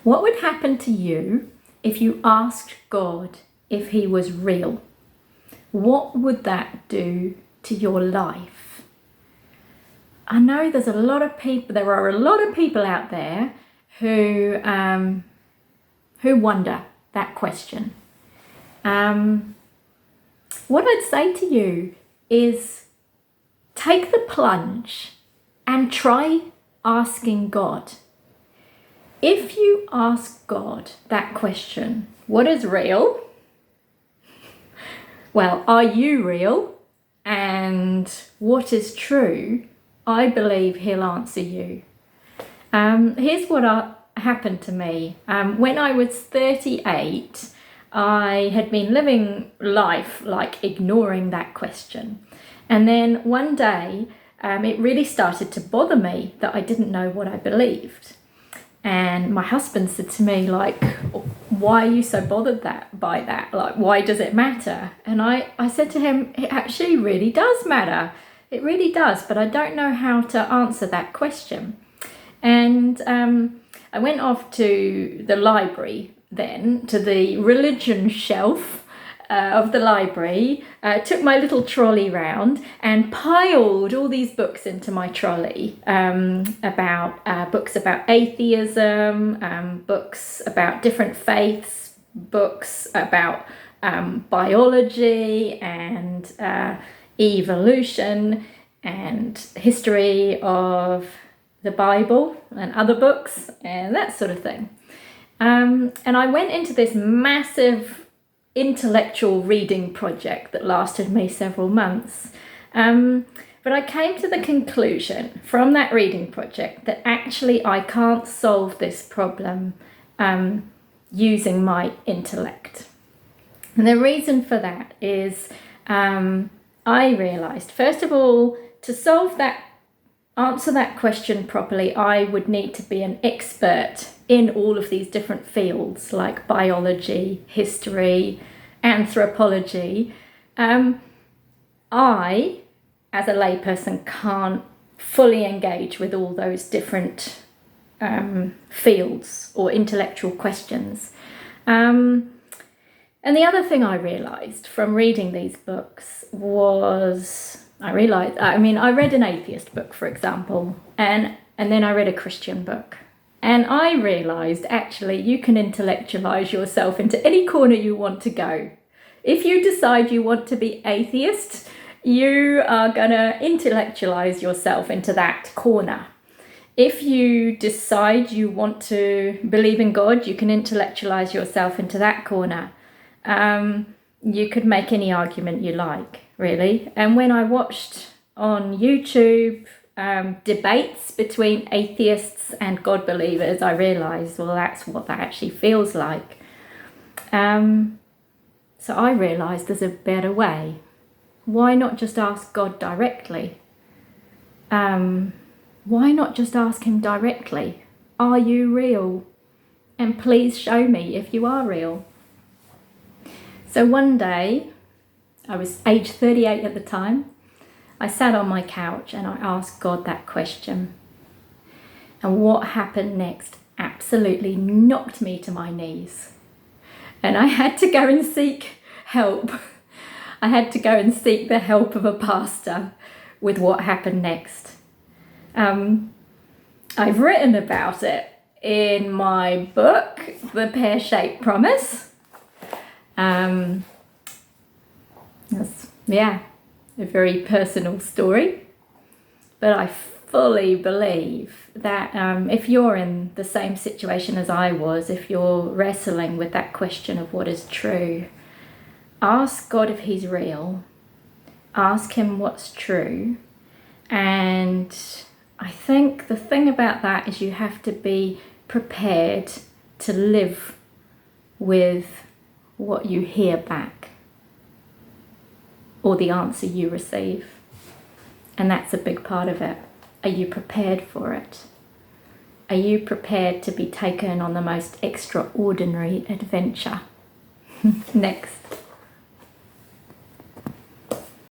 What would happen to you if you asked God if he was real? What would that do to your life? I know there are a lot of people out there who wonder that question. What I'd say to you is take the plunge and try asking God. If you ask God that question, what is real? Well, are you real? And what is true? I believe he'll answer you. Here's what happened to me. When I was 38, I had been living life like ignoring that question. And then one day, it really started to bother me that I didn't know what I believed. And my husband said to me, like, why are you so bothered by that? Like, why does it matter? And I said to him, it actually really does matter. It really does, but I don't know how to answer that question. And I went off to the library then, to the religion shelf of the library, took my little trolley round and piled all these books into my trolley, books about atheism, books about different faiths, books about biology and evolution and history of the Bible and other books and that sort of thing. And I went into this massive intellectual reading project that lasted me several months. But I came to the conclusion from that reading project that actually I can't solve this problem using my intellect. And the reason for that is I realised, first of all, to answer that question properly, I would need to be an expert in all of these different fields like biology, history, anthropology. I, as a layperson, can't fully engage with all those different fields or intellectual questions. And the other thing I realised from reading these books was, I read an atheist book, for example, and then I read a Christian book. And I realised, actually, you can intellectualise yourself into any corner you want to go. If you decide you want to be atheist, you are going to intellectualise yourself into that corner. If you decide you want to believe in God, you can intellectualise yourself into that corner. You could make any argument you like, really. And when I watched on YouTube debates between atheists and God believers, I realised, well, that's what that actually feels like. So I realised there's a better way. Why not just ask God directly? Why not just ask him directly? Are you real? And please show me if you are real. So one day, I was age 38 at the time, I sat on my couch and I asked God that question. And what happened next absolutely knocked me to my knees. And I had to go and seek help. I had to go and seek the help of a pastor with what happened next. I've written about it in my book, The Pear-Shaped Promise. A very personal story, but I fully believe that if you're in the same situation as I was, if you're wrestling with that question of what is true, ask God if he's real, ask him what's true. And I think the thing about that is you have to be prepared to live with what you hear back or the answer you receive. And that's a big part of it. Are you prepared for it? Are you prepared to be taken on the most extraordinary adventure? Next.